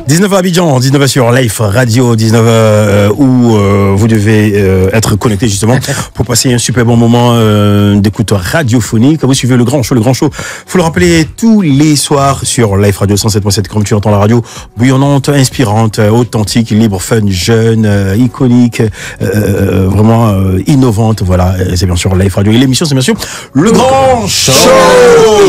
19h à Abidjan, 19h sur Life Radio, 19h où vous devez être connecté justement pour passer un super bon moment d'écoute radiophonique. Vous suivez le grand show. Faut le rappeler tous les soirs sur Life Radio 107.7. Comme tu entends la radio bouillonnante, inspirante, authentique, libre, fun, jeune, iconique, vraiment innovante. Voilà, c'est bien sûr Life Radio. Et l'émission, c'est bien sûr le grand show.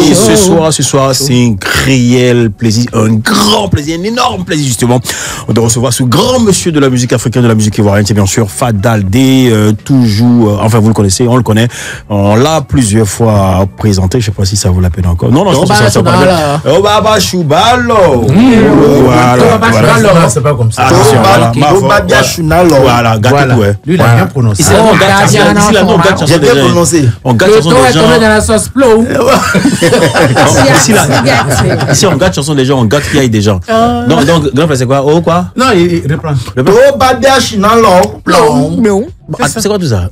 Et ce soir, c'est un réel plaisir, un grand plaisir, un énorme plaisir justement de recevoir ce grand monsieur de la musique africaine, de la musique ivoirienne, c'est bien sûr Fadaldé, toujours, enfin vous le connaissez, on le connaît, on l'a plusieurs fois présenté, je sais pas si ça vaut la peine encore. Non, je pense que ça vaut la peine. Obaba Choubalo. Voilà, c'est pas comme ça. Obaba Chounalo. Voilà, gâte tout, lui il a bien prononcé. J'ai bien prononcé. On gâte chanson des gens. Dans la sauce plow. Ici on gâte chanson des gens, on gâte qui aille des gens. Donc grand frère c'est quoi? Oh quoi? Non, il reprend. Obaba Chounalo. C'est quoi tout ça?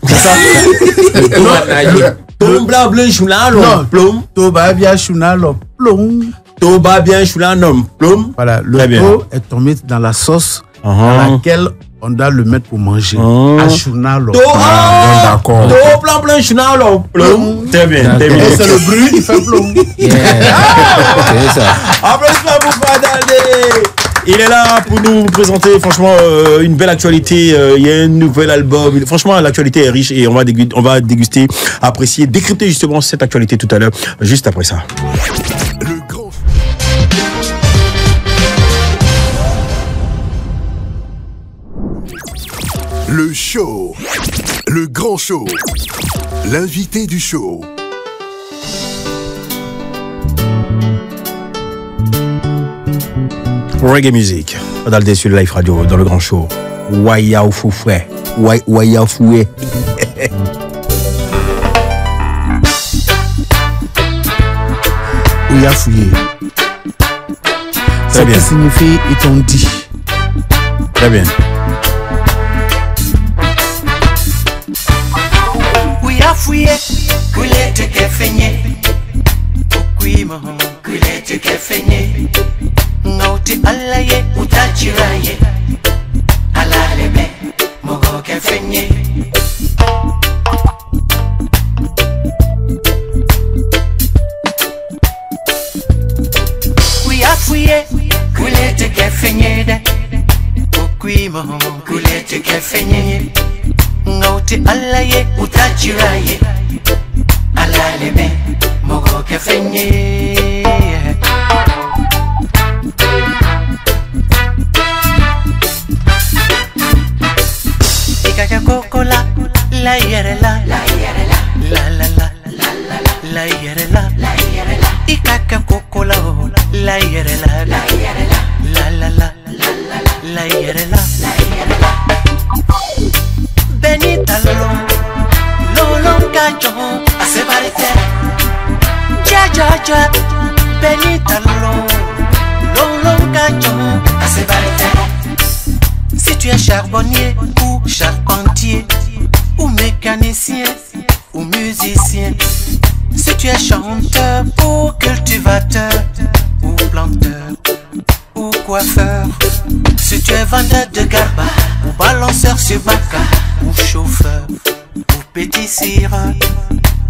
Tombla bleu chounalo. Plom. Toba bien chounalo. Plom. Toba bien chounalo. Plom. Voilà, le pot est tombé dans la sauce à laquelle on doit le mettre pour manger. À chounalo. D'accord. Toba blanc chounalo. Plom. Très bien. Et c'est le bruit, il fait plom. C'est ça. Applaudissements pour Fadaldé. Il est là pour nous présenter franchement une belle actualité. Il y a un nouvel album. Franchement, l'actualité est riche et on va déguster, apprécier, décrypter justement cette actualité tout à l'heure, juste après ça. Le show, le grand show, l'invité du show. Reggae music, Fadaldé sur Life Radio, dans le grand show. Waya Foufoué. Waya Foué. Ouya fouillé. Très bien. Ça signifie ils t'ont dit. Très bien. Ouya fouillé, coulé te kefenyé. Okuimo, coulé te kefenyé. Ngauti alaye utachiraye alaleme mogo kefenye kuyafuye kulete kefenye de okuimo kulete kefenye ngauti alaye utachiraye alaleme mogo kefenye. Coca-Cola, la yerela, la yerela, la la la, la yerela, la yerela. Y Coca-Cola, la yerela, la yerela, la la la, la yerela, la yerela. Benita lolo gacho, hace barete. Ja, Benita lolo gacho, hace barete. Si tu es charbonnier ou charpentier, ou mécanicien, ou musicien, si tu es chanteur ou cultivateur, ou planteur, ou coiffeur, si tu es vendeur de garba, ou balanceur sur baca, ou chauffeur, ou pâtissier,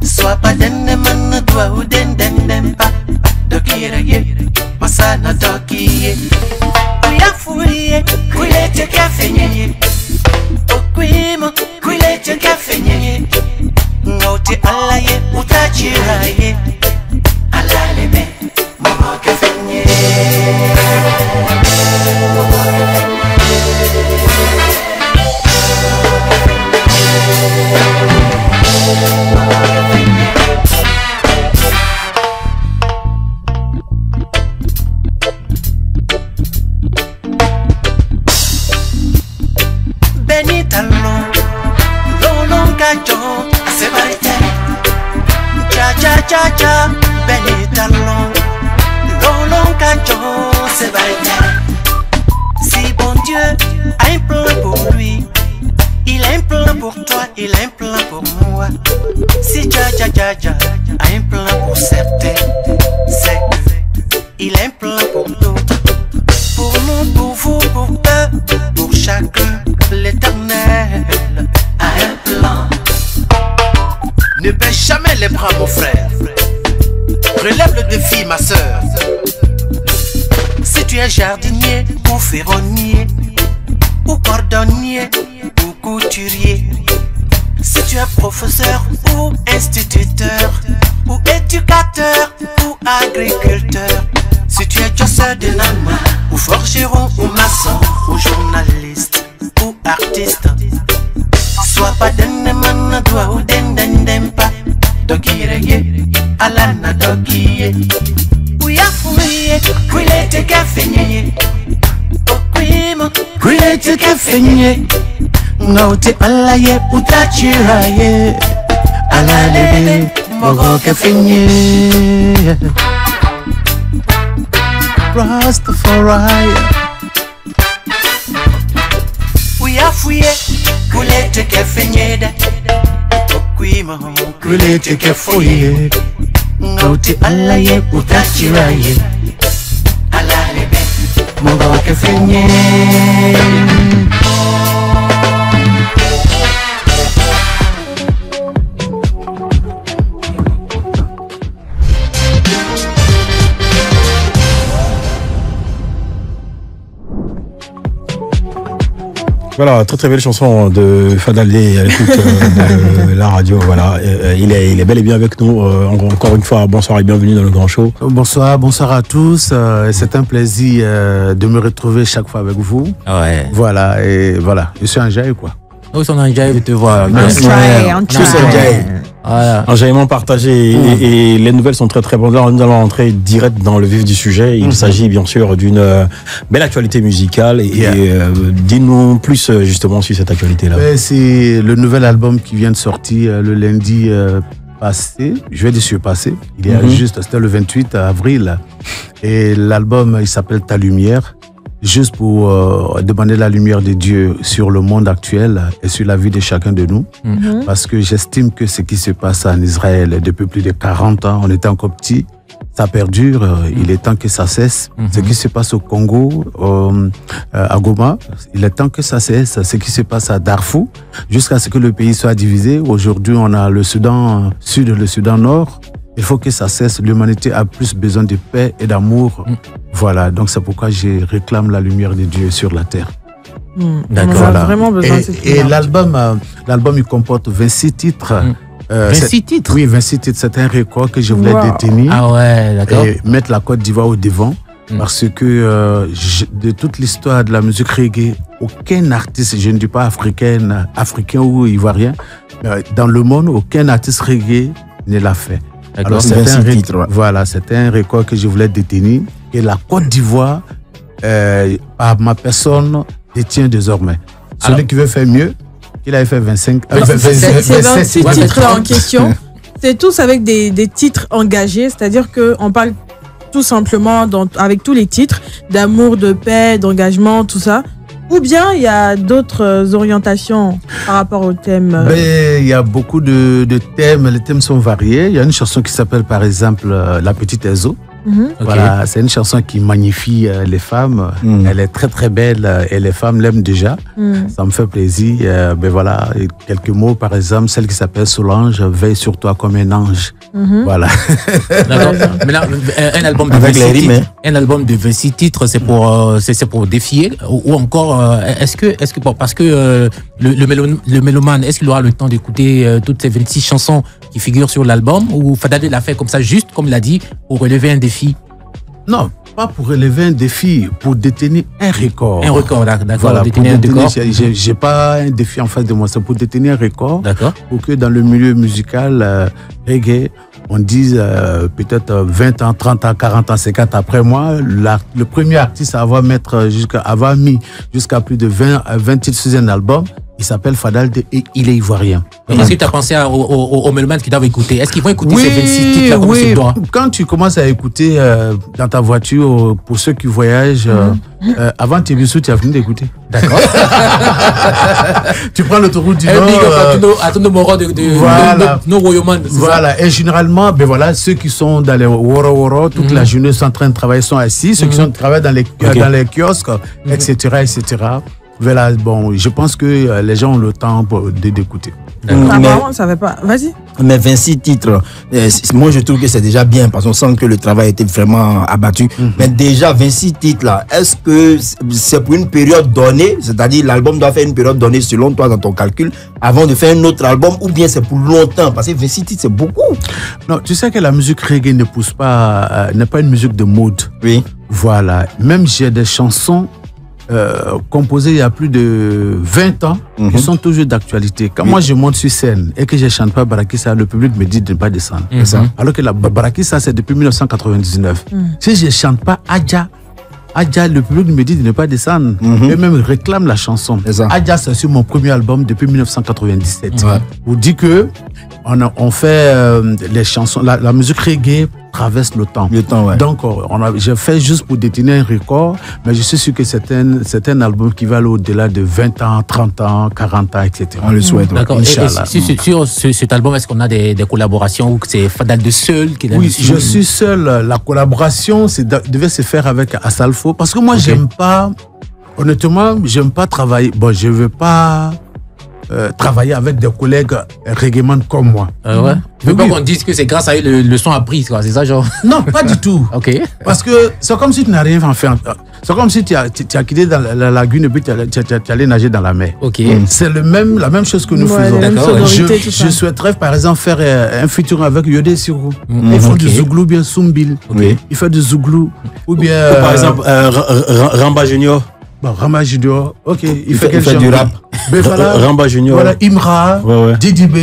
sois pas dendeman toi ou dendendempa, dokireye, masana dokiye. Fouillé, coulé te café, okuimo, coulé te café, ngauti alaye, utachiraye, alaleme, mogo café. Cha, Benita long canton, c'est barité. Si bon Dieu a un plan pour lui, il a un plan pour toi, il a un plan pour moi. Si ja a un plan pour certains, c'est il a un plan pour nous. Pour nous, pour vous, pour eux, pour chacun, l'Éternel a un plan. Ne baisse jamais les bras, mon frère. Relève le défi, ma soeur. Si tu es jardinier ou ferronnier, ou cordonnier, ou couturier, si tu es professeur ou instituteur, ou éducateur, ou agriculteur, si tu es chasseur de nama, ou forgeron, ou maçon, ou journaliste, ou artiste, sois pas d'enneman, toi ou d'endendempa, dokireye, alana dokiye, ou yafouye, kwile te kafenye, okwimo, kwile te kafenye, ngauti alaye, utachiraye, alalebe, mogo kafenye. Rastafari. We are free. Kulete ke fenyeda. Okwima. Kulete ke foye. Ngauti alaye utachiraye. Alalebe. Mogo ke fenye. Voilà, très très belle chanson de Fadalé à l'écoute de la radio. Voilà, il est bel et bien avec nous. Encore une fois, bonsoir et bienvenue dans le Grand Show. Bonsoir à tous. C'est un plaisir de me retrouver chaque fois avec vous. Ouais. Voilà, et voilà, je suis en jaille, quoi. Nous sommes en jaille de te voir. Voilà. Enjaillement partagé et les nouvelles sont très très bonnes. Là, nous allons entrer direct dans le vif du sujet. Il s'agit bien sûr d'une belle actualité musicale et dis-nous plus justement sur cette actualité-là. C'est le nouvel album qui vient de sortir le lundi passé. Je vais dire surpassé. Il y a juste, c'était le 28 avril. Et l'album, il s'appelle Ta Lumière. Juste pour demander la lumière de Dieu sur le monde actuel et sur la vie de chacun de nous. Parce que j'estime que ce qui se passe en Israël depuis plus de 40 ans, on était encore petits, ça perdure, il est temps que ça cesse. Ce qui se passe au Congo, à Goma, il est temps que ça cesse. Ce qui se passe à Darfour, jusqu'à ce que le pays soit divisé. Aujourd'hui, on a le Soudan Sud et le Soudan Nord. Il faut que ça cesse. L'humanité a plus besoin de paix et d'amour. Voilà, donc c'est pourquoi je réclame la lumière de Dieu sur la terre. D'accord. On a vraiment besoin de cette lumière. Et l'album, il comporte 26 titres. 26 titres? Oui, 26 titres. C'est un record que je voulais détenir. Ah ouais, d'accord. Et mettre la Côte d'Ivoire au devant. Parce que de toute l'histoire de la musique reggae, aucun artiste, je ne dis pas africain ou ivoirien, dans le monde, aucun artiste reggae ne l'a fait. Alors c'était un record que je voulais détenir et la Côte d'Ivoire, par ma personne, détient désormais. Celui qui veut faire mieux, il avait fait 25. Ces 26 titres là en question, c'est tous avec des titres engagés, c'est-à-dire qu'on parle tout simplement avec tous les titres d'amour, de paix, d'engagement, tout ça. Ou bien il y a d'autres orientations par rapport au thème. Il y a beaucoup de thèmes, les thèmes sont variés. Il y a une chanson qui s'appelle par exemple La Petite Ezo. Voilà, c'est une chanson qui magnifie les femmes. Elle est très très belle et les femmes l'aiment déjà. Ça me fait plaisir. Voilà, quelques mots par exemple, celle qui s'appelle Solange, veille sur toi comme un ange. Voilà. D'accord. Mais là, un album de 26 titres, c'est pour défier ou encore est-ce que parce que le mélomane, est-ce qu'il aura le temps d'écouter toutes ces 26 chansons qui figurent sur l'album ou Fadalé l'a fait comme ça juste comme il a dit pour relever un défi? Non, pas pour relever un défi, pour détenir un record. Un record, d'accord. Voilà, j'ai pas un défi en face de moi, c'est pour détenir un record. D'accord. Pour que dans le milieu musical reggae, on dise peut-être 20 ans, 30 ans, 40 ans, 50 après moi, le premier artiste à avoir mis jusqu'à plus de 20 titres sur un album, Il s'appelle Fadal et il est ivoirien. Donc, est-ce que tu as pensé aux mélomanes qui doivent écouter? Est-ce qu'ils vont écouter ces 26 titres-là comme c'est droit? Quand tu commences à écouter dans ta voiture, pour ceux qui voyagent, avant Tébissou, tu as fini d'écouter. D'accord. Tu prends l'autoroute du Nord. À tous nos morons de nos royaumes. Voilà, et généralement, ben voilà, ceux qui sont dans les Woro, toute la journée sont en train de travailler, sont assis, ceux qui travaillent dans les kiosques, etc. Voilà, bon, je pense que les gens ont le temps d'écouter. Apparemment, on ne savait pas. Vas-y. Mais 26 titres, moi je trouve que c'est déjà bien parce qu'on sent que le travail a été vraiment abattu. Mais déjà 26 titres là, est-ce que c'est pour une période donnée, c'est-à-dire l'album doit faire une période donnée selon toi dans ton calcul avant de faire un autre album, ou bien c'est pour longtemps? Parce que 26 titres c'est beaucoup. Non, tu sais que la musique reggae ne pousse pas, n'est pas une musique de mode. Oui. Voilà, même j'ai des chansons composées il y a plus de 20 ans qui sont toujours d'actualité. Quand moi je monte sur scène et que je ne chante pas Barakissa, le public me dit de ne pas descendre. Alors que la Barakissa c'est depuis 1999. Si je ne chante pas Adja, le public me dit de ne pas descendre. Et même réclame la chanson. Adja, c'est sur mon premier album depuis 1997. Vous dit que on fait les chansons, la musique reggae traverse le temps. Donc, j'ai fait juste pour détenir un record, mais je suis sûr que c'est un album qui va aller au-delà de 20 ans, 30 ans, 40 ans, etc. On le souhaite. D'accord. Sur cet album, est-ce qu'on a des collaborations ou que c'est Fadal de seul qui est là? Oui, je suis seul. La collaboration devait se faire avec Asalfo parce que moi, honnêtement, j'aime pas travailler. Bon, je veux pas travailler avec des collègues reggaeman comme moi. Ouais. Tu veux pas qu'on dise que c'est grâce à eux le son a pris, quoi. C'est ça, genre? Non, pas du tout. Ok. Parce que c'est comme si tu n'as rien fait. C'est comme si tu as quitté dans la lagune et puis tu allais nager dans la mer. Ok. C'est la même chose que nous faisons. D'accord. Je souhaiterais par exemple faire un featuring avec Yodé Sirou. Ils font du zouglou bien Soumbil. Il fait du zouglou. Ou bien. Par exemple, Ramba Junior. Bon, Ramba Junior, ok, il fait du rap. Voilà, Ramba Junior. Voilà, Imra, Didi B,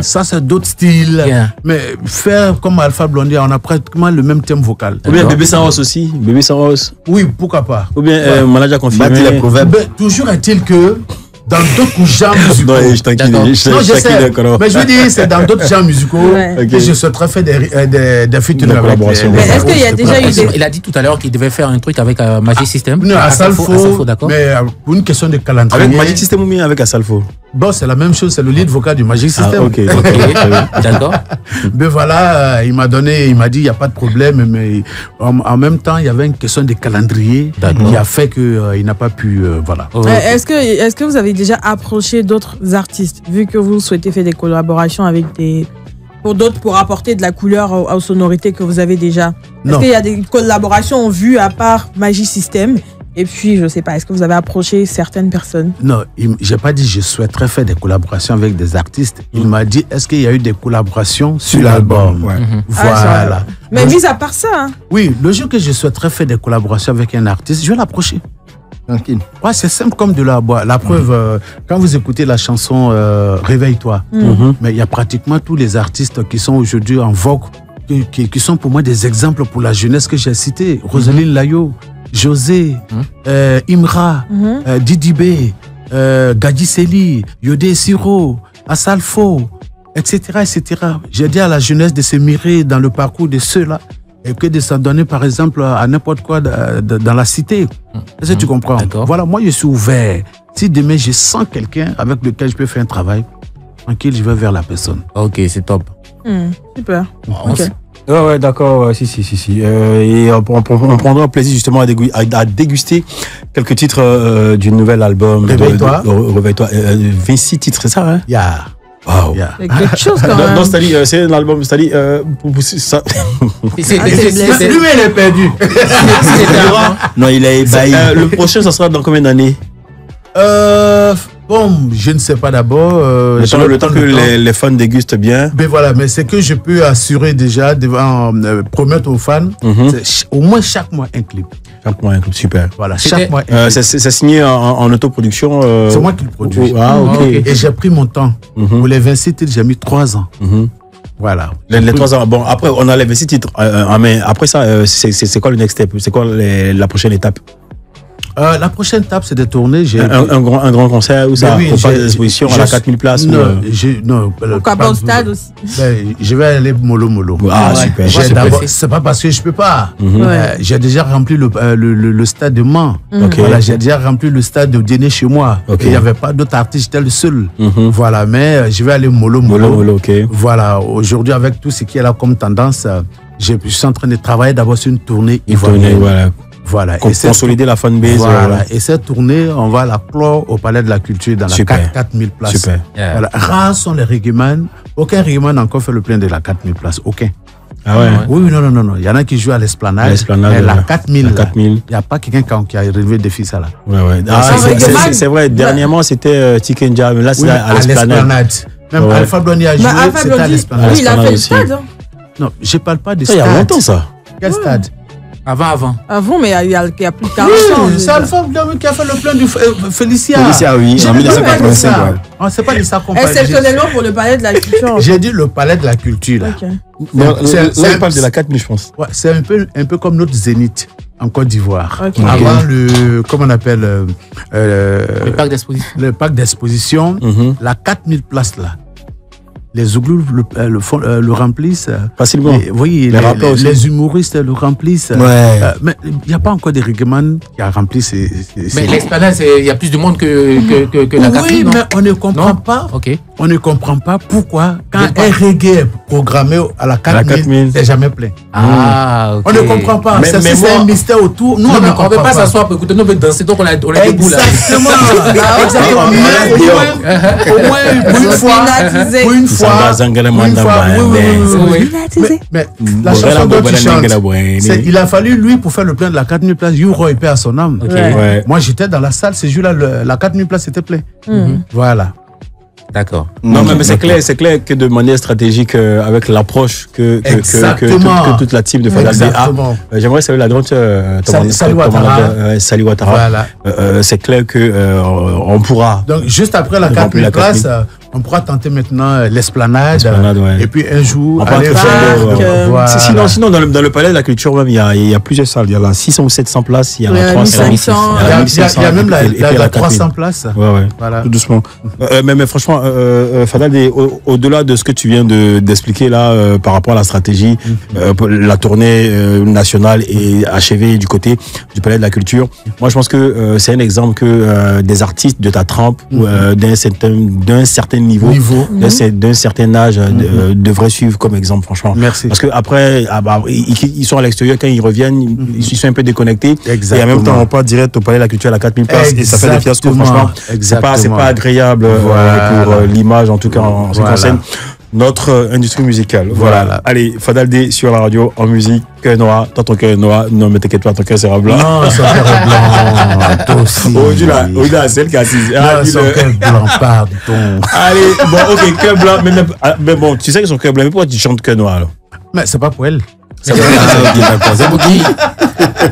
ça c'est d'autres styles. Mais faire comme Alpha Blondy, on a pratiquement le même thème vocal. Ou bien Bébé Saros aussi. Bébé Saros. Oui, pourquoi pas. Ou bien Manager confirmé. Bâti les proverbes. Toujours est-il que dans d'autres genres musicaux. Non, je t'inquiète. Je sais. Mais je veux dire, c'est dans d'autres genres musicaux que je souhaiterais faire des featuring avec. Mais est-ce qu'il y a déjà eu des... Il a dit tout à l'heure qu'il devait faire un truc avec Magic System. Non, Asalfo, d'accord. Mais pour une question de calendrier. Avec Magic System ou bien avec Asalfo? Bon, c'est la même chose, c'est le lead vocal du Magic System. Ok. D'accord. Mais voilà, il m'a dit, il n'y a pas de problème, mais en même temps, il y avait une question de calendrier qui a fait qu'il n'a pas pu, voilà. Est-ce que vous avez déjà approché d'autres artistes, vu que vous souhaitez faire des collaborations avec pour apporter de la couleur aux sonorités que vous avez déjà? Est-ce qu'il y a des collaborations en vue à part Magic System? Et puis, je sais pas, est-ce que vous avez approché certaines personnes? Non, j'ai pas dit je souhaiterais faire des collaborations avec des artistes. Il m'a dit, est-ce qu'il y a eu des collaborations sur l'album? Voilà. Mais mis à part ça... Hein. Oui, le jour que je souhaiterais faire des collaborations avec un artiste, je vais l'approcher. Tranquille. Ouais, c'est simple comme de la boîte. La preuve, quand vous écoutez la chanson Réveille-toi, mais il y a pratiquement tous les artistes qui sont aujourd'hui en vogue, qui sont pour moi des exemples pour la jeunesse que j'ai cité. Rosaline Layo, José, Imra, Didi B, Gadi Seli, Yodé Siro, Asalfo, etc., etc. J'ai dit à la jeunesse de se mirer dans le parcours de ceux-là et que de s'en donner, par exemple, à n'importe quoi dans la cité. Est-ce que tu comprends? Voilà, moi, je suis ouvert. Si demain, je sens quelqu'un avec lequel je peux faire un travail, tranquille, je vais vers la personne. Ok, c'est top. Super. Okay. Ouais, d'accord. Si. Et on prendra plaisir justement à déguster quelques titres du nouvel album. Réveille-toi. Réveille-toi. 26 titres, c'est ça, hein? Yeah. Wow. Il y a quelque chose quand même. Non, c'est-à-dire, c'est un album, c'est-à-dire, ça. Lui, il est perdu. Non, il est ébahi. Le prochain, ça sera dans combien d'années? Bon, je ne sais pas d'abord. Le temps que les fans dégustent bien. Mais voilà, mais c'est que je peux assurer déjà, promettre aux fans, c'est au moins chaque mois un clip. Chaque mois un clip, super. Voilà, chaque mois un clip. C'est signé en autoproduction. C'est moi qui le produis. Ok. Et j'ai pris mon temps. Pour les 26 titres, j'ai mis 3 ans. Voilà. Les 3 ans. Bon, après, on a les 26 titres. Mais après ça, c'est quoi le next step? C'est quoi la prochaine étape? La prochaine étape, c'est de tourner. Un grand concert où ça au parc des expositions à la 4000 places. Non, pourquoi pas au stade aussi? Je vais aller mollo. Ah, super. C'est pas parce que je peux pas. J'ai déjà rempli le stade de Mans. Voilà, j'ai déjà rempli le stade de Dîner chez moi. Il n'y avait pas d'autres artistes, j'étais le seul. Voilà, mais je vais aller mollo. Voilà, aujourd'hui, avec tout ce qui est là comme tendance, je suis en train de travailler d'abord sur une tournée ivoirienne. Voilà. Consolider la fanbase. Voilà. Et cette tournée, on va la clore au Palais de la Culture dans la 4000 places. Super. Voilà. Rares sont les reggaeman. Aucun reggaeman n'a encore fait le plein de la 4000 places. Aucun. Ah ouais. Oui, non. Il y en a qui jouent à l'Esplanade. Mais la 4000, il n'y a pas quelqu'un qui a relevé le défi, ça là. C'est vrai. Dernièrement, c'était Tikenja. Mais là, c'est à l'Esplanade. Même Alpha Blondy a joué, c'était à l'Esplanade. Oui, il a fait le stade. Non, je ne parle pas de stade. Il y a longtemps, ça. Quel stade? Avant, mais il y a plus de 40 ans. C'est Alpha qui a fait le plein du Félicia. Félicia, oui, en 1985. C'est pas de ça qu'on parle. Exceptionnellement pour le Palais de la Culture. J'ai dit le Palais de la Culture. Là, on parle de la 4000, je pense. Ouais, c'est un peu comme notre Zénith en Côte d'Ivoire. Avant comment on appelle le parc d'exposition. Le parc d'exposition, la 4000 places là. Les Zouglous le remplissent. Facilement. Oui, les humoristes le remplissent. Mais il n'y a pas encore des reggaeman qui a rempli ces... Mais l'Esplanade, il y a plus de monde que la 4000. Oui, mais on ne comprend pas. On ne comprend pas pourquoi, quand un reggae est programmé à la 4000, c'est jamais plein. Ah, on ne comprend pas. C'est un mystère autour. Nous, on ne peut pas s'asseoir pour écouter. Nous, on veut danser. Donc, on a debout là. Exactement. Au moins, pour une fois. Mais la chanson dont tu chantes, il a fallu lui pour faire le plein de la 4000 places. Roy paix à son âme. Moi j'étais dans la salle ce jour-là, la 4000 places était plein. Voilà. D'accord. Non, mais c'est clair que de manière stratégique, avec l'approche que toute la team de Fadal a, j'aimerais saluer la grande Sali Ouattara. C'est clair que on pourra. Donc juste après la 4000 places, on pourra tenter maintenant l'Esplanade. Et puis un jour, aller faire. Sinon, dans le Palais de la Culture, même, il y a plusieurs salles. Il y a la 600 ou 700 places, il y a la 300. Il y a même la 300 places. Voilà. Tout doucement. Mais franchement, Fadal, au-delà de ce que tu viens d'expliquer là, par rapport à la stratégie, la tournée nationale est achevée du côté du Palais de la Culture. Moi, je pense que c'est un exemple que des artistes de ta trempe, d'un certain niveau, d'un certain âge, devraient suivre comme exemple, franchement. Merci. Parce que après, ils sont à l'extérieur, quand ils reviennent, ils sont un peu déconnectés. Exactement. Et en même temps, on part direct au Palais de la Culture à la 4000 places et ça fait des fiascos, franchement. C'est pas agréable pour l'image, en tout cas, en ce qui concerne notre industrie musicale. Voilà. Allez, Fadal D sur la radio, en musique, cœur noir. Toi, ton cœur est noir. Non, mais t'inquiète pas, ton cœur sera blanc. Non, son cœur est blanc. Toi aussi. Au-delà, c'est elle qui est assise. Non, son cœur blanc, pardon. Allez, bon, ok, cœur blanc. Mais bon, tu sais que son cœur blanc, mais pourquoi tu chantes cœur noir, alors? Mais c'est pas pour elle. C'est pour qui?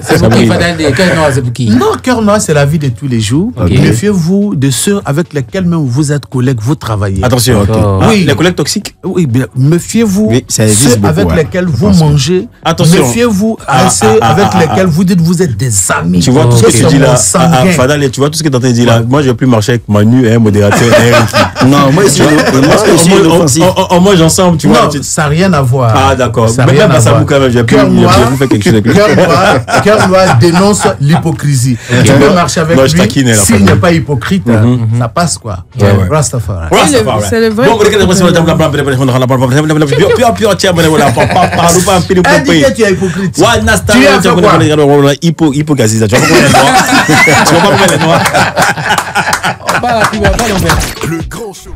C'est pour qui, Fadal D? Cœur noir, c'est pour qui? Non, cœur noir, c'est la vie de tous les jours. Méfiez-vous de ceux avec lesquels même vous êtes collègues, vous travaillez. Attention, oui. Les collègues toxiques? Oui, bien, méfiez-vous ceux avec lesquels vous mangez. Attention. Méfiez-vous à ceux avec lesquels vous dites vous êtes des amis. Tu vois tout ce que tu dis là, Fadal, tu vois tout ce que tu as dit là. Moi, je ne vais plus marcher avec Manu, modérateur. Non, moi, moi, j'ensemble, tu vois. Ça n'a rien à voir. Ah, d'accord. Même à Samou, quand même, j'ai plus fait quelque chose avec lui. Cœur noir dénonce l'hypocrisie. Tu peux marcher avec lui. S'il n'est pas hypocrite, ça passe quoi. Rastafari. C'est le vrai. Dis que tu es hypocrite. Tu as fait quoi? Hypocrisie. Tu vas pas mettre les noirs. Le grand show.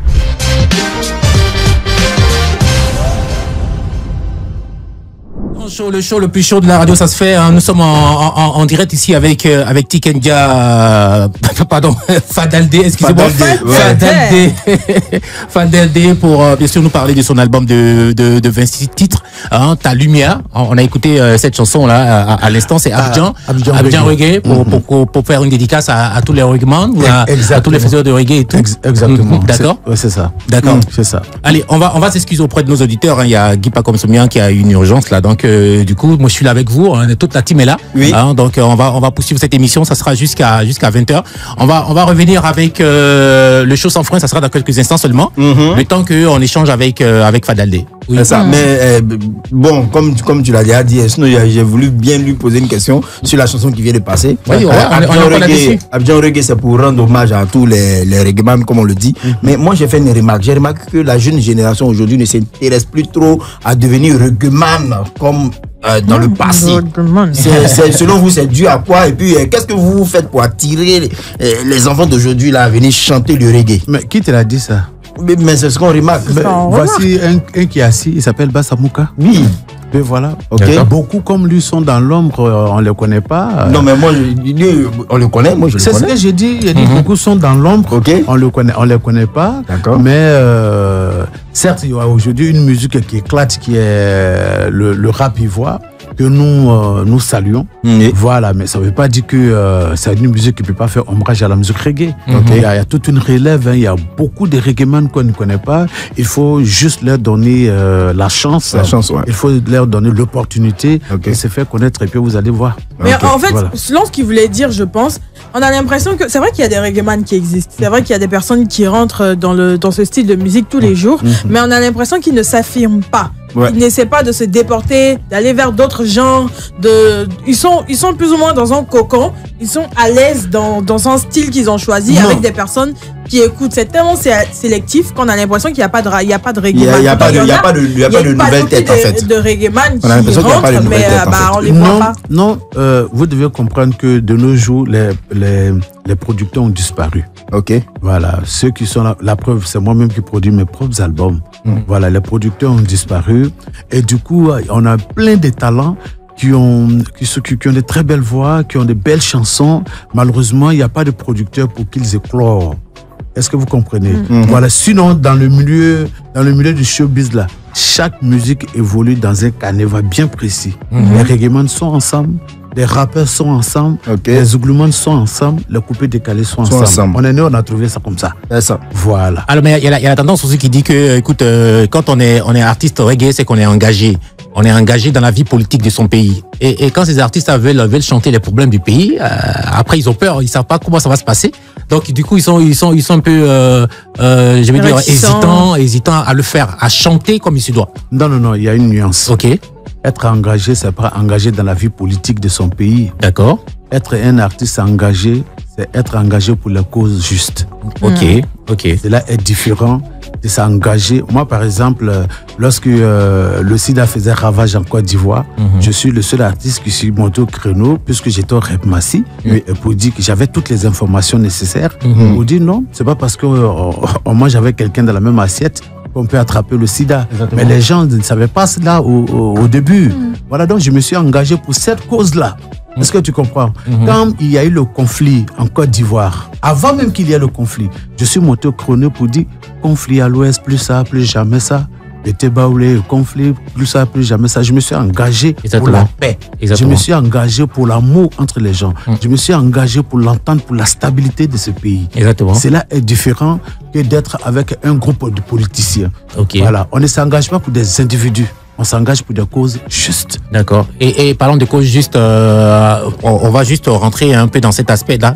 Le show le plus chaud de la radio, ça se fait. Nous sommes en direct ici avec Tikenja, pardon, Fadal D, excusez-moi. Fadal D pour bien sûr nous parler de son album de 26 titres, Ta Lumière. On a écouté cette chanson là à l'instant, c'est Abidjan Reggae pour faire une dédicace à tous les reggaeman, à tous les faiseurs de reggae et tout. Exactement. D'accord. Ouais, c'est ça. D'accord. C'est ça. Allez, on va s'excuser auprès de nos auditeurs. Il y a Guy Pacom Somian qui a une urgence là, donc du coup, moi je suis là avec vous, hein, toute la team est là. Oui. Hein, donc on va poursuivre cette émission, ça sera jusqu'à 20h. On va revenir avec le show sans frein, ça sera dans quelques instants seulement. Le temps qu'on échange avec Fadaldé. Oui. C'est ça. Mais bon, comme tu l'as déjà dit, sinon j'ai voulu bien lui poser une question sur la chanson qui vient de passer. Oui, Abidjan Reggae, c'est pour rendre hommage à tous les reggaeman, comme on le dit. Mais moi, j'ai fait une remarque. J'ai remarqué que la jeune génération aujourd'hui ne s'intéresse plus trop à devenir reggaeman comme dans le passé. Selon vous, c'est dû à quoi? Et puis, qu'est-ce que vous faites pour attirer les enfants d'aujourd'hui là à venir chanter le reggae? Mais qui te l'a dit ça? Mais c'est ce qu'on remarque. Voici un qui est assis, il s'appelle Bassamouka. Oui. Et voilà. Okay. Beaucoup comme lui sont dans l'ombre, on ne les connaît pas. Non, mais moi, on le connaît. Moi, je le connais. C'est ce que j'ai dit. J'ai dit beaucoup sont dans l'ombre. Okay. On les connaît pas. D'accord. Mais certes, il y a aujourd'hui une musique qui éclate, qui est le rap ivoire, que nous saluons. Voilà, mais ça ne veut pas dire que c'est une musique qui ne peut pas faire ombrage à la musique reggae. Il y a toute une relève. Il y a beaucoup de reggaeman qu'on ne connaît pas. Il faut juste leur donner la chance. Ouais. Il faut leur donner l'opportunité de se faire connaître et puis vous allez voir. Mais en fait, selon ce qu'il voulait dire, je pense, on a l'impression que c'est vrai qu'il y a des reggaeman qui existent. C'est vrai qu'il y a des personnes qui rentrent dans ce style de musique tous les jours, mais on a l'impression qu'ils ne s'affirment pas. Ouais. Ils n'essaient pas de se déporter, d'aller vers d'autres genres. Ils sont plus ou moins dans un cocon. Ils sont à l'aise dans un style qu'ils ont choisi avec des personnes qui écoutent. C'est tellement sélectif qu'on a l'impression qu'il n'y a pas de reggaeman. Il n'y a pas de nouvelle tête en fait. De reggaeman qui rentrent, mais on les voit pas. Non, vous devez comprendre que de nos jours, les producteurs ont disparu. Ok. Voilà, ceux qui sont là, la preuve, c'est moi-même qui produis mes propres albums. Voilà, les producteurs ont disparu et du coup, on a plein de talents qui ont de très belles voix, qui ont de belles chansons. Malheureusement, il n'y a pas de producteurs pour qu'ils éclorent. Est-ce que vous comprenez? Voilà. Sinon, dans le milieu du showbiz là, chaque musique évolue dans un canevas bien précis. Les reggaeman sont ensemble. Les rappeurs sont ensemble, les zougloumans sont ensemble, les coupés décalés sont ensemble. On est né, on a trouvé ça comme ça. C'est ça. Voilà. Alors, mais il y a la tendance aussi qui dit que, écoute, quand on est artiste reggae, c'est qu'on est engagé. On est engagé dans la vie politique de son pays. Et quand ces artistes veulent chanter les problèmes du pays, après ils ont peur, ils savent pas comment ça va se passer. Donc du coup ils sont un peu, je vais dire, hésitants à le faire, à chanter comme il se doit. Non, il y a une nuance. Ok. Être engagé, c'est pas engagé dans la vie politique de son pays. D'accord. Être un artiste engagé, c'est être engagé pour la cause juste. Ok. Cela est différent de s'engager. Moi, par exemple, lorsque le sida faisait ravage en Côte d'Ivoire, je suis le seul artiste qui suis monté au créneau, puisque j'étais au Rep Massi, pour dire que j'avais toutes les informations nécessaires. Pour dire non, c'est pas parce qu'on mange avec quelqu'un dans la même assiette qu'on peut attraper le sida. Exactement. Mais les gens ne savaient pas cela au début. Voilà, donc je me suis engagé pour cette cause-là. Est-ce que tu comprends? Quand il y a eu le conflit en Côte d'Ivoire, avant même qu'il y ait le conflit, je suis monté au chrono pour dire conflit à l'ouest, plus ça, plus jamais ça. Le Tébaoulé, conflit, plus ça, plus jamais ça. Je me suis engagé pour la paix. Je me suis engagé pour l'amour entre les gens. Je me suis engagé pour l'entente, pour la stabilité de ce pays. Exactement. Cela est différent que d'être avec un groupe de politiciens. Voilà. On ne s'engage pas pour des individus. On s'engage pour des causes justes. D'accord. Et parlons de causes justes, on va juste rentrer un peu dans cet aspect-là.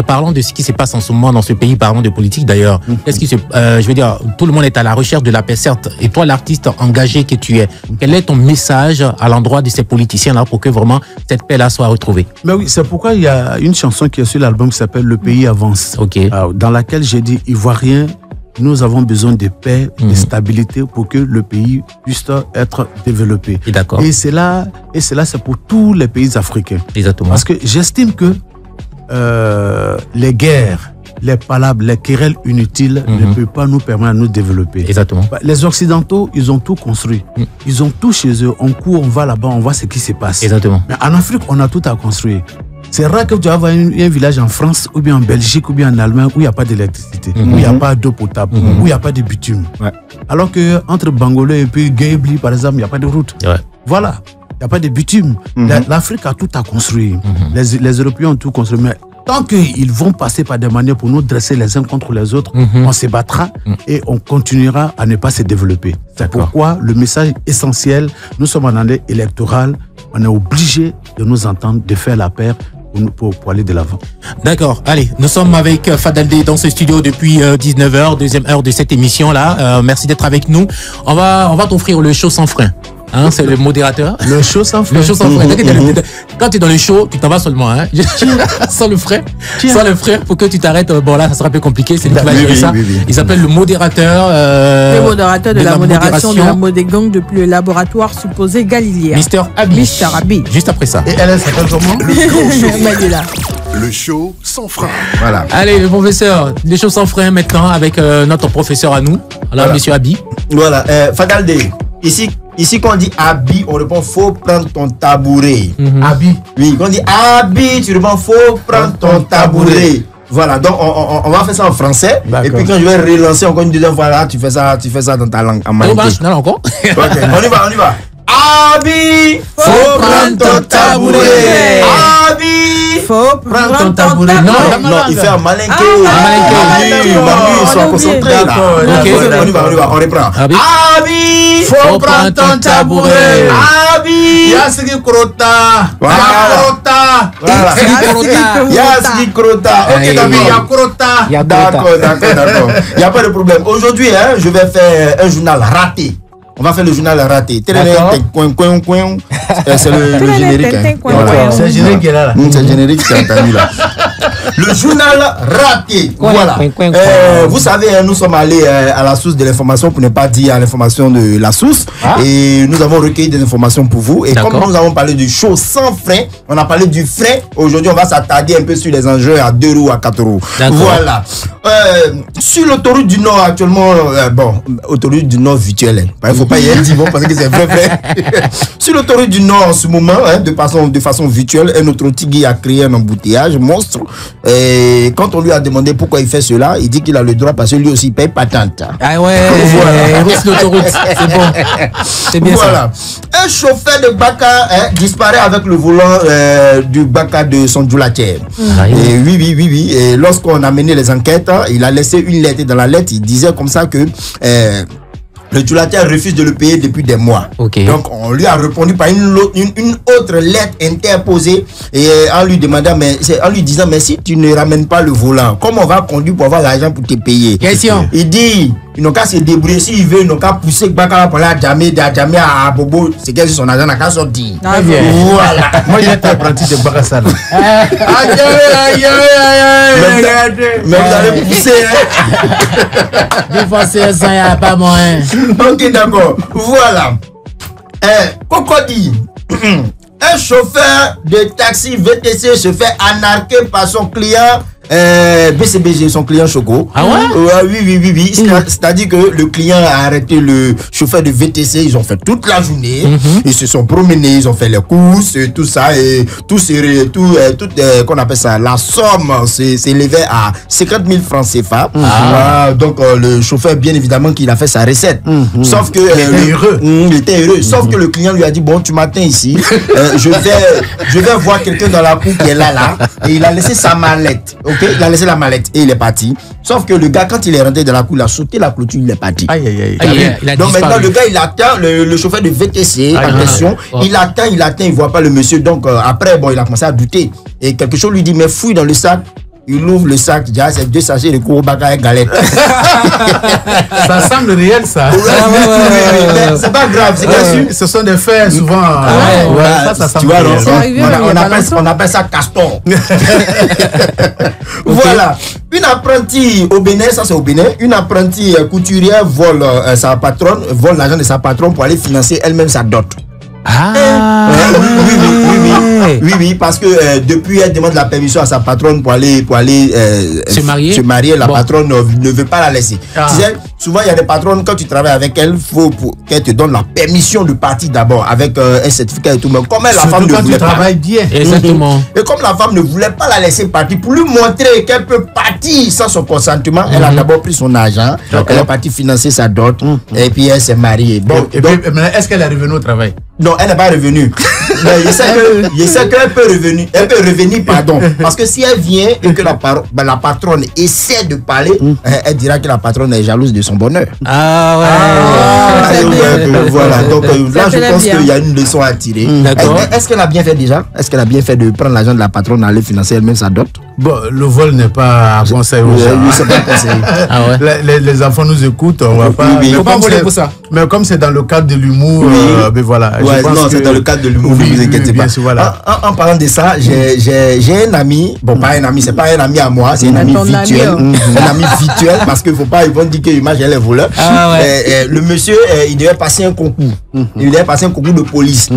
Parlons de ce qui se passe en ce moment dans ce pays. Parlons de politique d'ailleurs. Qu'est-ce qui je veux dire, tout le monde est à la recherche de la paix, certes. Et toi, l'artiste engagé que tu es, quel est ton message à l'endroit de ces politiciens-là pour que vraiment cette paix-là soit retrouvée? Mais oui, c'est pourquoi il y a une chanson qui est sur l'album qui s'appelle Le pays avance. Dans laquelle j'ai dit Ivoirien, nous avons besoin de paix, de stabilité pour que le pays puisse être développé. Et cela, c'est pour tous les pays africains. Exactement. Parce que j'estime que les guerres, les palabres, les querelles inutiles ne peuvent pas nous permettre de nous développer. Exactement. Les Occidentaux, ils ont tout construit. Ils ont tout chez eux. On court, on va là-bas, on voit ce qui se passe. Exactement. Mais en Afrique, on a tout à construire. C'est rare que tu vas voir un village en France, ou bien en Belgique, ou bien en Allemagne, où il n'y a pas d'électricité, où il n'y a pas d'eau potable, où il n'y a pas de bitume. Alors qu'entre Bangolé et puis Guayaquil, par exemple, il n'y a pas de route. Voilà. Il n'y a pas de bitume. L'Afrique a tout à construire. Les Européens ont tout construit. Mais tant qu'ils vont passer par des manières pour nous dresser les uns contre les autres, on se battra et on continuera à ne pas se développer. C'est pourquoi le message essentiel, nous sommes en année électorale, on est obligé de nous entendre, de faire la paire pour aller de l'avant. D'accord, allez, nous sommes avec Fadaldé dans ce studio depuis 19h, deuxième heure de cette émission-là. Merci d'être avec nous. On va t'offrir le show sans frein. Hein, c'est le modérateur. Le show sans frein. Le show sans frein. Quand tu es dans le show, tu t'en vas seulement. Hein. Sans le frein. Sans le frein, pour que tu t'arrêtes. Bon, là, ça sera un peu compliqué. C'est lui qui va gérer ça. Il s'appelle le modérateur. Le modérateur de la modération de la Modégang depuis le laboratoire supposé Galiléa. Mister Abi. Mister Abi. Juste après ça. Et elle s'appelle comment? Le show sans frein. Voilà. Allez, le professeur, les shows sans frein maintenant avec notre professeur à nous. Alors, monsieur Abi. Voilà. Fadaldé, ici quand on dit Abi, on répond faut prendre ton tabouret. Abi. Oui, quand on dit Abi, tu réponds faut prendre ton tabouret. Voilà, donc on va faire ça en français. Et puis quand je vais relancer encore une deuxième fois là, tu fais ça dans ta langue en malais. Non, encore. Ok, on y va. Abi, faut prendre ton tabouret. Abi, faut prendre ton tabouret. Non, il fait un malinqué. Ils sont concentrés là. On y va, on reprend. Abi, faut prendre ton tabouret. Abi, Yasigi Krota. Yasigi Krota. Ok, d'accord. Il n'y a pas de problème. Aujourd'hui, je vais faire un journal raté. On va faire le journal raté. C'est le générique. C'est le générique là. C'est le générique qui est entendu là. Le journal raté. Voilà. Vous savez, nous sommes allés à la source de l'information, pour ne pas dire à l'information de la source. Et nous avons recueilli des informations pour vous. Et comme nous avons parlé du show sans frein, on a parlé du frein. Aujourd'hui, on va s'attarder un peu sur les enjeux à 2 roues, à 4 roues. Voilà. Sur l'autoroute du Nord actuellement, autoroute du Nord virtuelle. Il ne faut pas y être dit, parce que c'est vrai. Sur l'autoroute du Nord en ce moment, de façon virtuelle, un autre tigui a créé un embouteillage monstre. Et quand on lui a demandé pourquoi il fait cela, il dit qu'il a le droit parce que lui aussi paye patente. Ah ouais, il roule l'autoroute, c'est bon. C'est bien voilà. Ça. Un chauffeur de Baka disparaît avec le volant du Baka de son djoulater. Oui. Et lorsqu'on a mené les enquêtes, il a laissé une lettre. Et dans la lettre, il disait comme ça que le djoulater refuse de le payer depuis des mois. Donc on lui a répondu par une autre lettre interposée et en lui disant mais si tu ne ramènes pas le volant, comment on va conduire pour avoir l'argent pour te payer? Question. Il dit ils n'ont qu'à se débrouiller, s'ils veulent, ils n'ont qu'à pousser Bakara pour aller à Djamé à Bobo, c'est que son argent n'a qu'à sortir. Voilà. Moi j'ai été apprenti de Bakassal. Mais vous allez pousser, Des fois c'est ça, il n'y a pas moyen. Ok, d'accord. Voilà. Cocody. Un chauffeur de taxi VTC se fait arnaquer par son client BCBG, son client Choco. Ah ouais? Oui. C'est-à-dire que le client a arrêté le chauffeur de VTC. Ils ont fait toute la journée. Ils se sont promenés, ils ont fait les courses et tout ça. Et qu'on appelle ça, la somme s'est élevée à 50 000 francs CFA. Donc le chauffeur, bien évidemment, qu'il a fait sa recette. Sauf que il était heureux. Sauf que le client lui a dit bon, tu m'attends ici. Je vais voir quelqu'un dans la cour qui est là. Et il a laissé sa mallette. Il a laissé la mallette et il est parti. Sauf que le gars, quand il est rentré dans la cour, il a sauté la clôture, il est parti. Donc maintenant, le gars, il attend le chauffeur de VTC en question. Il attend, il voit pas le monsieur. Donc après, il a commencé à douter. Et quelque chose lui dit, mais fouille dans le sac. Il ouvre le sac, déjà c'est 2 sachets de Kourobaka et galette. Ça semble réel, ça. Mais c'est pas grave, c'est bien sûr. Ce sont des faits souvent. Ça semble réel. On appelle ça castor. Voilà. Une apprentie au Bénin, ça c'est au Bénin, une apprentie couturière vole l'argent de sa patronne pour aller financer elle-même sa dot. Oui, parce que depuis elle demande la permission à sa patronne pour aller se marier, la patronne ne veut pas la laisser. Tu sais, souvent il y a des patronnes, quand tu travailles avec elles, il faut qu'elles te donnent la permission de partir d'abord avec un certificat et tout. Mais comme la femme ne voulait pas. Travaille bien. Exactement. Et comme la femme ne voulait pas la laisser partir, pour lui montrer qu'elle peut partir sans son consentement, elle a d'abord pris son argent, elle est partie financer sa dot, et puis elle s'est mariée. Bon, Et puis, est-ce qu'elle est revenue au travail? non, elle n'est pas revenue. Mais je sais qu'elle peut revenir. Elle peut revenir, pardon. Parce que si elle vient et que la patronne essaie de parler, elle dira que la patronne est jalouse de son bonheur. Ah Voilà. Donc là, je pense qu'il y a une leçon à tirer. D'accord. Est-ce qu'elle a bien fait déjà? Est-ce qu'elle a bien fait de prendre l'argent de la patronne, aller financer elle-même sa dot? Bon, le vol n'est pas à conseil aux gens. Oui, c'est pas conseillé. Ah ouais. Les enfants nous écoutent, on va pas. oui. Mais Faut pas comme voler c'est- pour ça. Mais comme c'est dans le cadre de l'humour, ben voilà. je Ouais, pense non, que- c'est dans le cadre de l'humour, Oui, ne vous inquiétez oui, pas. bien sûr, voilà. En parlant de ça, j'ai un ami, bon, pas un ami, c'est pas un ami à moi, c'est un ami Ton ami, virtuel. Un ami virtuel, parce qu'il faut pas, ils vont dire que l'image, elle est voleur. Ah ouais. Le monsieur, il devait passer un concours. Il devait passer un concours de police.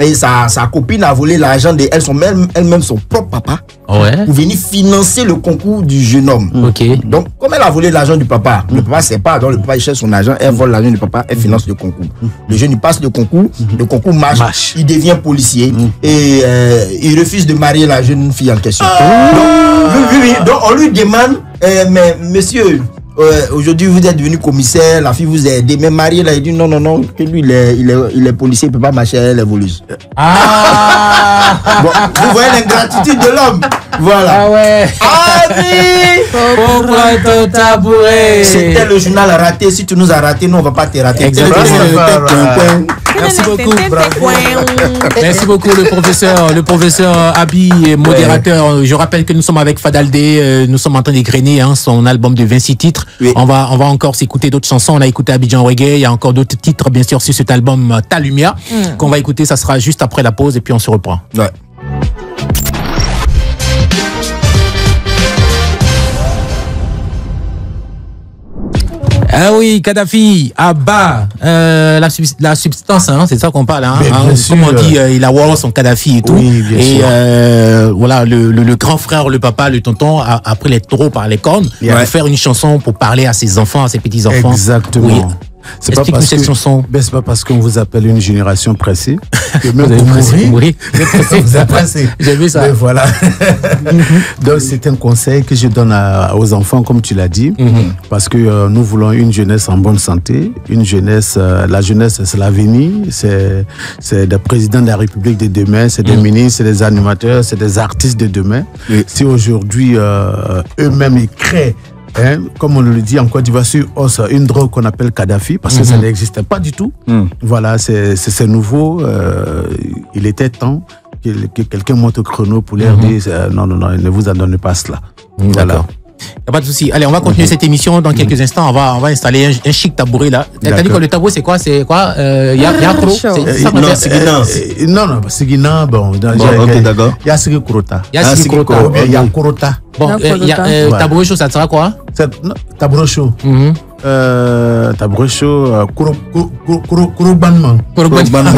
Et sa copine a volé l'argent de elle-même son propre papa Ouais. pour venir financer le concours du jeune homme. Ok. Donc, comme elle a volé l'argent du papa, le papa sait pas, donc le papa il cherche son argent, elle vole l'argent du papa, elle finance le concours. Le jeune il passe le concours marche, il devient policier et il refuse de marier la jeune fille en question. Donc on lui demande, mais monsieur, aujourd'hui vous êtes devenu commissaire, la fille vous a aidé, mais marié là, il dit non, que lui il est policier, il peut pas marcher, elle est voleuse. Ah. Bon, vous voyez l'ingratitude de l'homme. Voilà. Ah ouais. Pauvre ton tabouret. C'était le journal raté. Si tu nous as raté, nous on va pas te rater. Exactement. Merci beaucoup. Merci beaucoup le professeur Abi, modérateur. Je rappelle que nous sommes avec Fadaldé, nous sommes en train d'égrener son album de 26 titres. Oui. On va encore s'écouter d'autres chansons. On a écouté Abidjan Reggae, il y a encore d'autres titres bien sûr sur cet album Ta Lumière qu'on va écouter, ça sera juste après la pause et puis on se reprend. Ouais. Ah oui, Kadhafi, Abba, la substance, hein, c'est ça qu'on parle. Hein, bien sûr. Comme on dit, il a warré son Kadhafi et tout. Oui, bien sûr. Voilà, le grand frère, le papa, le tonton a pris les taureaux par les cornes pour faire une chanson pour parler à ses enfants, à ses petits-enfants. Exactement. Oui. C'est pas Explique-nous parce cette que chanson. ben, c'est pas parce qu'on vous appelle une génération pressée que même Vous avez pour pressé, mourir, oui. vous êtes pressé. J'ai vu ça. Mais voilà. Donc c'est un conseil que je donne aux enfants, comme tu l'as dit, parce que nous voulons une jeunesse en bonne santé, une jeunesse. La jeunesse, c'est l'avenir, c'est des présidents de la République de demain, c'est des ministres, c'est des animateurs, c'est des artistes de demain. Si aujourd'hui eux-mêmes ils créent. Hein, comme on le dit en Côte d'Ivoire, sur os, une drogue qu'on appelle Kadhafi, parce que ça n'existait pas du tout. Voilà, c'est nouveau. Il était temps que quelqu'un monte au chrono pour leur dire non, ne vous en donnez pas cela. Voilà. D'accord. Y a pas de souci. Allez, on va continuer cette émission dans quelques instants. On va installer un chic tabouret là. T'as dit que le tabouret c'est quoi? C'est quoi? Yakro. Non, c'est Non, Sigina, bon. Ok, d'accord. Il y a Sigi Kurota. Il y a Sigi Kurota. Il y a Kurota. Bon, il y a tabouret chaud, ça sera quoi? Tabouret chaud. Tabouret chaud. Kurubanman. Kurubanman.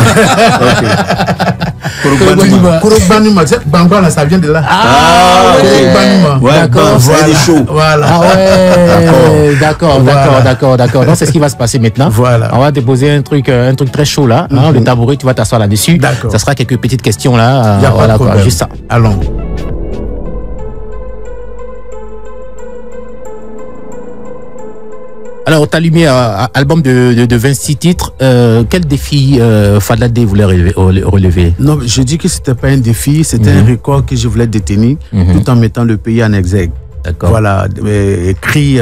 Bangba, ça vient de là. Ouais, d'accord. C'est chaud. Voilà. Ah ouais. D'accord. Donc c'est ce qui va se passer maintenant. Voilà. On va déposer un truc très chaud là. Le tabouret, tu vas t'asseoir là-dessus. D'accord. Ça sera quelques petites questions là. Voilà quoi, juste ça. Allons. Alors, Ta Lumière, album de 26 titres. Quel défi Fadaldé voulait relever? Non, je dis que c'était pas un défi, c'était un record que je voulais détenir, tout en mettant le pays en exergue. D'accord. Voilà, écrit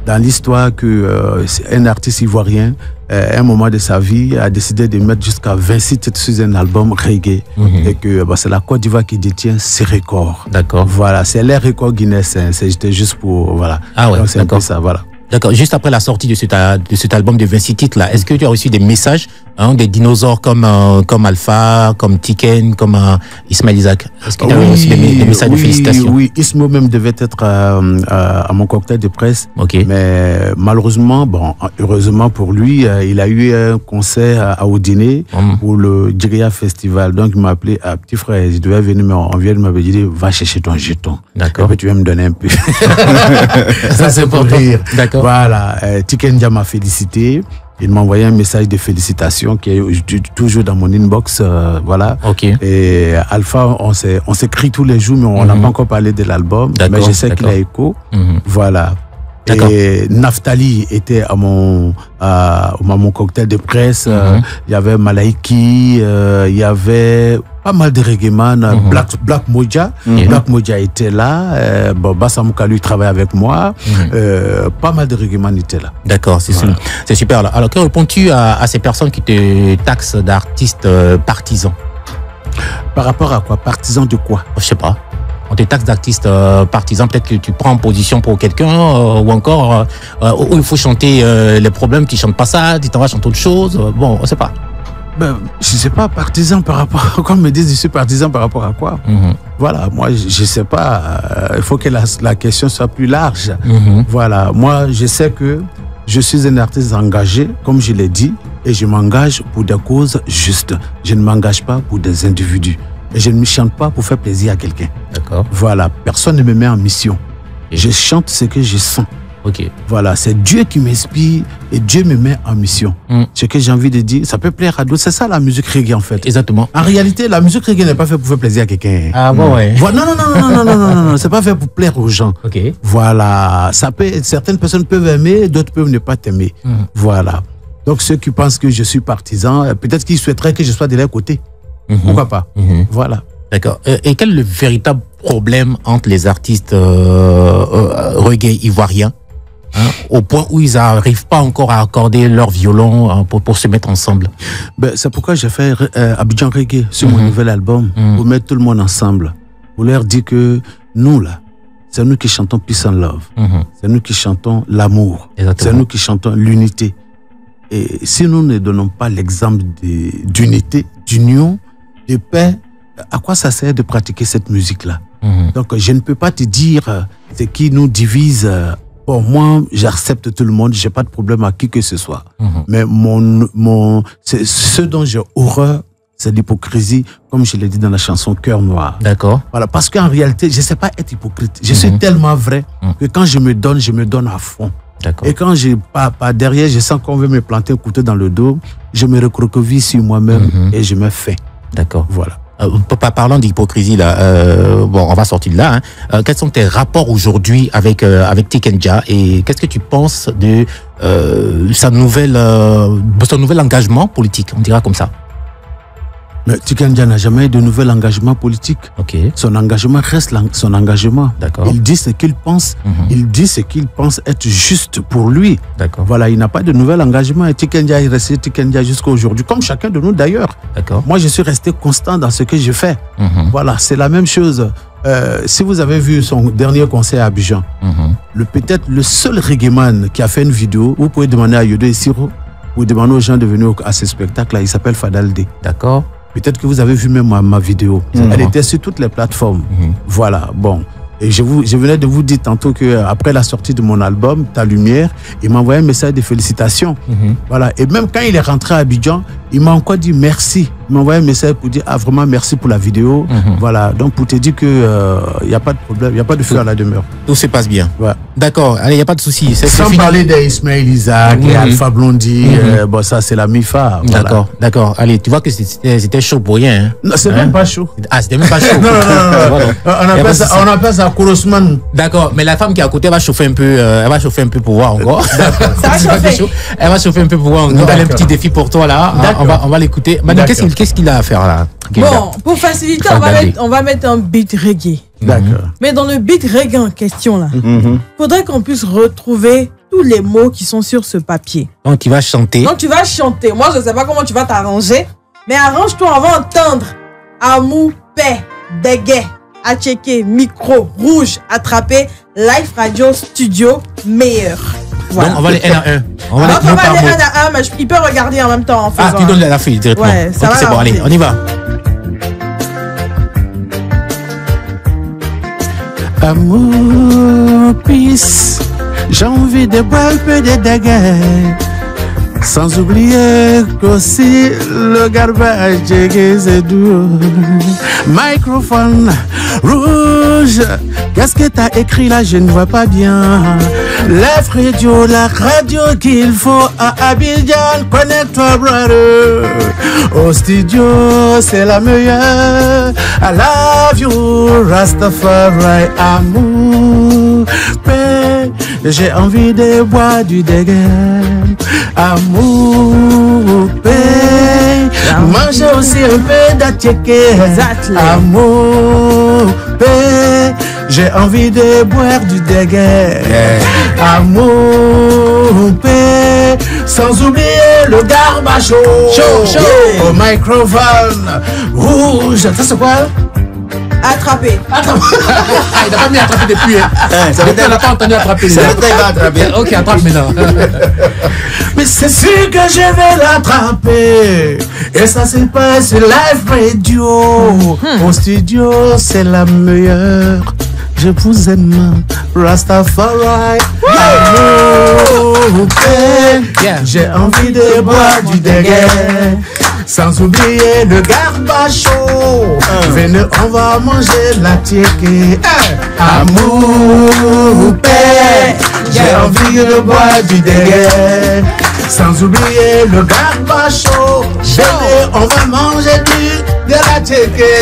dans l'histoire que un artiste ivoirien, à un moment de sa vie, a décidé de mettre jusqu'à 26 titres sur un album reggae. Et que c'est la Côte d'Ivoire qui détient ces records. D'accord. Voilà, c'est les records Guinness. C'était juste pour. Voilà. Ah ouais, donc c'est un peu d'accord. ça, voilà. D'accord. Juste après la sortie de cet album de 26 titres là, est-ce que tu as reçu des messages des dinosaures comme Alpha, comme Tiken, comme Ismaël Isaac? Est-ce que tu as reçu des messages de félicitations? Oui, Ismo même devait être à mon cocktail de presse. Ok. Mais malheureusement, heureusement pour lui, il a eu un concert à Audiné pour le Djiria Festival. Donc il m'a appelé, petit frère, je devais venir, mais on vient de m'avoir dit, va chercher ton jeton. D'accord. Et puis tu vas me donner un peu. Ça c'est pour rire. D'accord. D'accord. Voilà, Tikenja m'a félicité. Il m'a envoyé un message de félicitations qui est toujours dans mon inbox. Voilà. Ok. Et Alpha, on s'écrit tous les jours, mais on n'a pas encore parlé de l'album. Mais je sais qu'il a écho. Voilà. Et Naftali était à mon cocktail de presse. Il y avait Malaiki, il y avait pas mal de reggaeman. Black Moja. Black Moja était là. Bassamouka, lui, travaille avec moi. Pas mal de reggaeman étaient là. D'accord, c'est super. Là. Alors, que réponds-tu à ces personnes qui te taxent d'artistes partisans? Par rapport à quoi? Partisans de quoi? Je sais pas. On te taxe d'artistes partisans, peut-être que tu prends position pour quelqu'un ou encore où il faut chanter les problèmes, tu chantes pas ça, tu t'en vas chanter autre chose. Bon, on sait pas. Ben, je sais pas, partisan par rapport à quoi me disent, je suis partisan par rapport à quoi. Voilà, moi je sais pas, il faut que la question soit plus large. Voilà, moi je sais que je suis un artiste engagé, comme je l'ai dit, et je m'engage pour des causes justes. Je ne m'engage pas pour des individus. Et je ne me chante pas pour faire plaisir à quelqu'un. D'accord. Voilà, personne ne me met en mission. Je chante ce que je sens. Ok. Voilà, c'est Dieu qui m'inspire et Dieu me met en mission. Ce que j'ai envie de dire, ça peut plaire à d'autres. C'est ça la musique reggae en fait. Exactement. En réalité, la musique reggae n'est pas faite pour faire plaisir à quelqu'un. Ah bon, ouais. Voilà, non, c'est pas fait pour plaire aux gens. Ok. Voilà, certaines personnes peuvent aimer, d'autres peuvent ne pas t'aimer. Voilà. Donc ceux qui pensent que je suis partisan, peut-être qu'ils souhaiteraient que je sois de leur côté. Pourquoi pas? Voilà. D'accord. Et quel est le véritable problème entre les artistes reggae ivoiriens au point où ils n'arrivent pas encore à accorder leur violon pour se mettre ensemble? C'est pourquoi j'ai fait Abidjan Reggae sur mon nouvel album, pour mettre tout le monde ensemble, pour leur dire que nous là, c'est nous qui chantons Peace and Love, c'est nous qui chantons l'amour, c'est nous qui chantons l'unité. Et si nous ne donnons pas l'exemple d'unité, d'union, de paix, à quoi ça sert de pratiquer cette musique-là? Donc, je ne peux pas te dire ce qui nous divise. Bon, moi, j'accepte tout le monde, j'ai pas de problème à qui que ce soit. Mais ce dont j'ai horreur, c'est l'hypocrisie, comme je l'ai dit dans la chanson Cœur Noir. D'accord. Voilà, parce qu'en réalité, je sais pas être hypocrite. Je suis tellement vrai que quand je me donne à fond. Et quand par derrière, je sens qu'on veut me planter un couteau dans le dos, je me recroqueville sur moi-même et je me fais. D'accord. Voilà. Parlant d'hypocrisie, là, bon, on va sortir de là. Quels sont tes rapports aujourd'hui avec Tikenja et qu'est-ce que tu penses de son nouvel engagement politique, on dira comme ça? Mais Tikenja n'a jamais eu de nouvel engagement politique. Ok. Son engagement reste son engagement. D'accord. Il dit ce qu'il pense. Il dit ce qu'il pense être juste pour lui. D'accord. Voilà, il n'a pas de nouvel engagement. Et Tikenja est resté Tikenja jusqu'à aujourd'hui, comme chacun de nous d'ailleurs. D'accord. Moi, je suis resté constant dans ce que je fais. Voilà, c'est la même chose. Si vous avez vu son dernier concert à Abidjan, peut-être le seul reggaeman qui a fait une vidéo, vous pouvez demander à Yodo et Siro, ou demander aux gens de venir à ce spectacle-là, il s'appelle Fadalde. D'accord. Peut-être que vous avez vu même ma vidéo. Elle était sur toutes les plateformes. Voilà, bon. Et je venais de vous dire tantôt qu'après la sortie de mon album, Ta Lumière, il m'a envoyé un message de félicitations. Voilà. Et même quand il est rentré à Abidjan, il m'a encore dit merci. Il m'a envoyé un message pour dire vraiment merci pour la vidéo. Voilà. Donc pour te dire qu'il n'y a pas de problème, il n'y a pas de feu à la demeure. Tout se passe bien. Ouais. D'accord. Allez, il n'y a pas de souci. Sans parler d'Ismaël Isaac et Alpha Blondie. Bon, ça, c'est la MIFA. Voilà. D'accord, d'accord. Allez, tu vois que c'était chaud pour rien. Hein? Non, c'est même pas chaud. Ah, c'était même pas chaud. On appelle ça Kurosman. D'accord, mais la femme qui est à côté, elle va chauffer un peu, pour voir encore. Ça va chauffer. Elle va chauffer un peu pour voir encore. Elle a un petit défi pour toi là. On va l'écouter. Madame, qu'est-ce qu'il a à faire là? Bon, pour faciliter, on va mettre un beat reggae. D'accord. Mais dans le beat reggae en question là, faudrait qu'on puisse retrouver tous les mots qui sont sur ce papier. Donc tu vas chanter. Donc tu vas chanter. Moi je sais pas comment tu vas t'arranger, mais arrange-toi, on va entendre amour, paix, déguet, à checker, micro, rouge, attraper, live radio, studio, meilleur. Voilà. Donc on va les 1 à 1. On va les 1 à 1, mais il peut regarder en même temps en faisant. Ah, tu donnes la feuille directement. Ouais, ça va. C'est bon, allez, on y va. Amour, peace, j'ai envie de boire un peu de dégâts. Sans oublier qu'aussi le garbage c'est doux. Microphone rouge. Qu'est-ce que t'as écrit là? Je ne vois pas bien. Live Radio, la radio qu'il faut à Abidjan. Connecte-toi, brother. Au studio, c'est la meilleure. I love you, Rastafari, amour, paix. J'ai envie de boire du dégaine. Amour, paix. Manger aussi un peu d'attiéké. Amour, paix. J'ai envie de boire du dégaine. Amour, paix. Sans oublier le garbacho. Au microphone rouge. Ça c'est quoi? Attrapé. Ah, il n'a pas mis attraper depuis. Ça veut dire on n'a pas entendu attraper. Ça veut dire qu'il va attraper. Ok, attrape maintenant. Mais c'est sûr que je vais l'attraper. Et ça se passe live radio. Au studio, c'est la meilleure. Je vous aime, Rastafari. Amour, paix. J'ai envie de boire du dégaine. Sans oublier le garbacho. Venez, on va manger la tiéké. Amour, paix. J'ai envie de boire du dégaine. Sans oublier le garbacho. Venez, on va manger de la tiéké.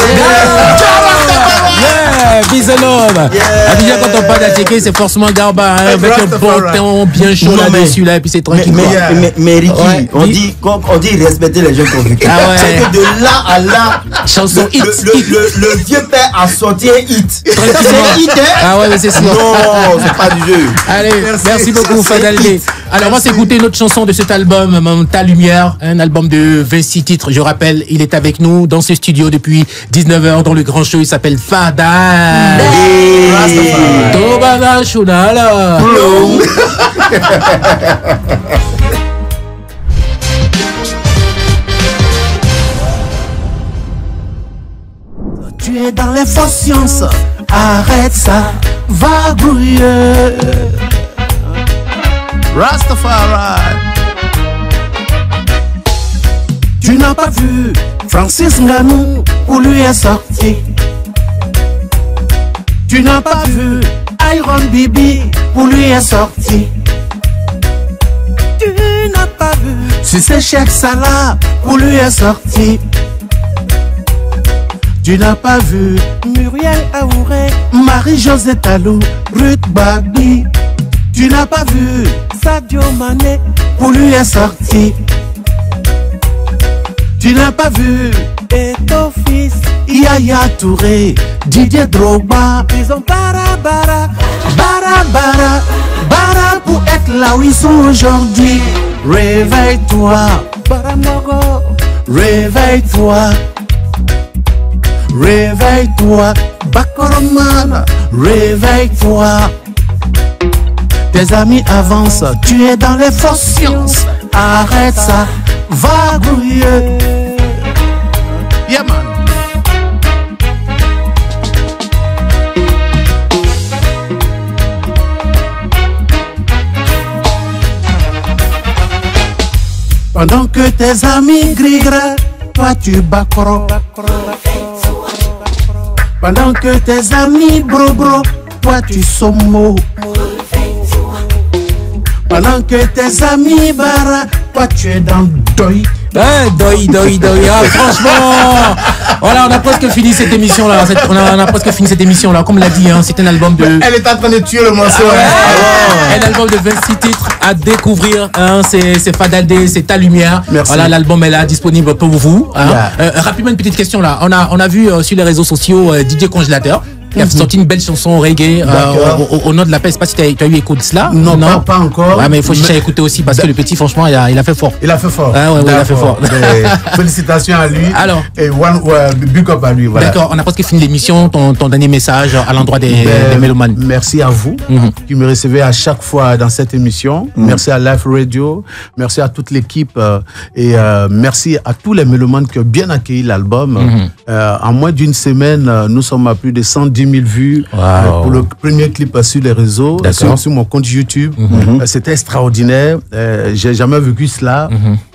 Bisonome. Abidjan, quand on parle d'attiéké, c'est forcément garba. Avec un bon temps bien chaud là-dessus, là, et puis c'est tranquille. Mais Ricky, on dit respecter les jeunes convaincus. C'est que de là à là, chanson hit. Le vieux père a sorti un hit. C'est un hit, hein? Ah ouais, mais c'est sûr. Non, c'est pas du jeu. Allez, merci beaucoup, Fadaldé. Alors, on va s'écouter une autre chanson de cet album, Ta Lumière, un album de 26 titres. Je rappelle, il est avec nous dans ce studio depuis 19h dans le grand show. Il s'appelle Fadal. Tobana Shunala. Tu es dans les fausses sciences, arrête ça, va grouiller. Rastafari. Tu n'as pas vu Francis Ngannou où lui est sorti. Tu n'as pas vu Iron Bibi où lui est sorti. Tu n'as pas vu si c'est Cheikh Salah où lui est sorti. Tu n'as pas vu Muriel Aouré, Marie-Josée Talou, Ruth Babi. Tu n'as pas vu Sadio Mané où lui est sorti. Tu n'as pas vu Eto Fils, Yaya Touré, Didier Drogba. Ils ont bara pour être là où ils sont aujourd'hui. Réveille-toi, Baramogo. Réveille-toi. Réveille-toi, Bakoroman. Réveille-toi. Tes amis avancent, tu es dans les fausses sciences. Arrête ça, va grouiller. Yeah man. Pendant que tes amis grigre, toi tu bakoro. Pendant que tes amis bro, toi tu sommo. Pendant que tes amis bara, toi tu es dans deuil. Doi. Ah, franchement, voilà, on a presque fini cette émission là. On a presque fini cette émission là. Comme l'a dit, hein, c'est un album de. Elle est en train de tuer le morceau. Un album de 26 titres à découvrir. Hein, c'est Fadaldé, c'est Ta Lumière. Merci. Voilà, l'album est là, disponible pour vous. Hein. Rapidement, une petite question là. On a vu sur les réseaux sociaux DJ Congélateur. Il a sorti une belle chanson reggae au nom de la paix. Je sais pas si tu as eu écho de cela. Non, pas encore. Ouais, mais il faut chercher à écouter aussi parce que le petit, franchement, il a fait fort. Il a fait fort. Ah ouais, il a fait fort. Félicitations à lui. Alors, et big up à lui. Voilà. D'accord, on a presque fini l'émission. Ton dernier message à l'endroit des mélomanes. Merci à vous qui me recevez à chaque fois dans cette émission. Merci à Live Radio. Merci à toute l'équipe et merci à tous les mélomanes qui ont bien accueilli l'album. En moins d'une semaine, nous sommes à plus de 110 10 000 vues pour le premier clip sur les réseaux, sur mon compte YouTube. C'était extraordinaire. J'ai jamais vécu cela.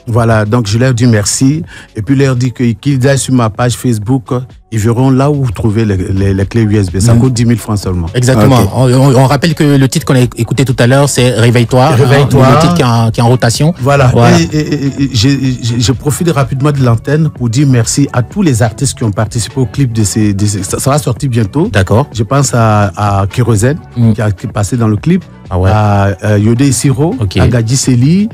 Voilà, donc je leur dis merci. Et puis leur dis qu'ils aillent sur ma page Facebook. Ils verront là où vous trouvez les clés USB. Ça coûte 10 000 francs seulement. Exactement. Okay. On rappelle que le titre qu'on a écouté tout à l'heure, c'est Réveille-toi. Réveille-toi. Le titre qui est en rotation. Voilà. Et je profite rapidement de l'antenne pour dire merci à tous les artistes qui ont participé au clip de ces ça va sortir bientôt. D'accord. Je pense à Kérosène, qui a passé dans le clip. Ah ouais. À Yodé Siro, à Gadji Seli,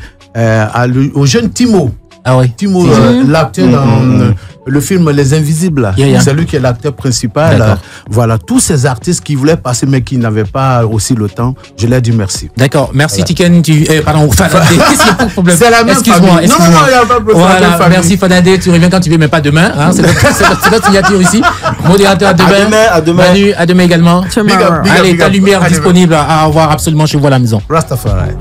au jeune Timo. Ah oui. Timo, l'acteur dans le film Les Invisibles. C'est lui qui est l'acteur principal. Voilà, tous ces artistes qui voulaient passer mais qui n'avaient pas aussi le temps, je leur dis merci. D'accord, merci Tiken. Pardon, Fadadé. Qu'est-ce qu'il y a pas de problème? C'est la même Excuse-moi. Non, il n'y a pas de problème. Voilà, merci Fadadé. Tu reviens quand tu veux, mais pas demain. Hein, c'est notre signature ici. Modérateur, à demain. À demain. Manu, à demain également. Big up, allez, big ta up. lumière disponible à avoir absolument chez vous à la maison. Rastafari.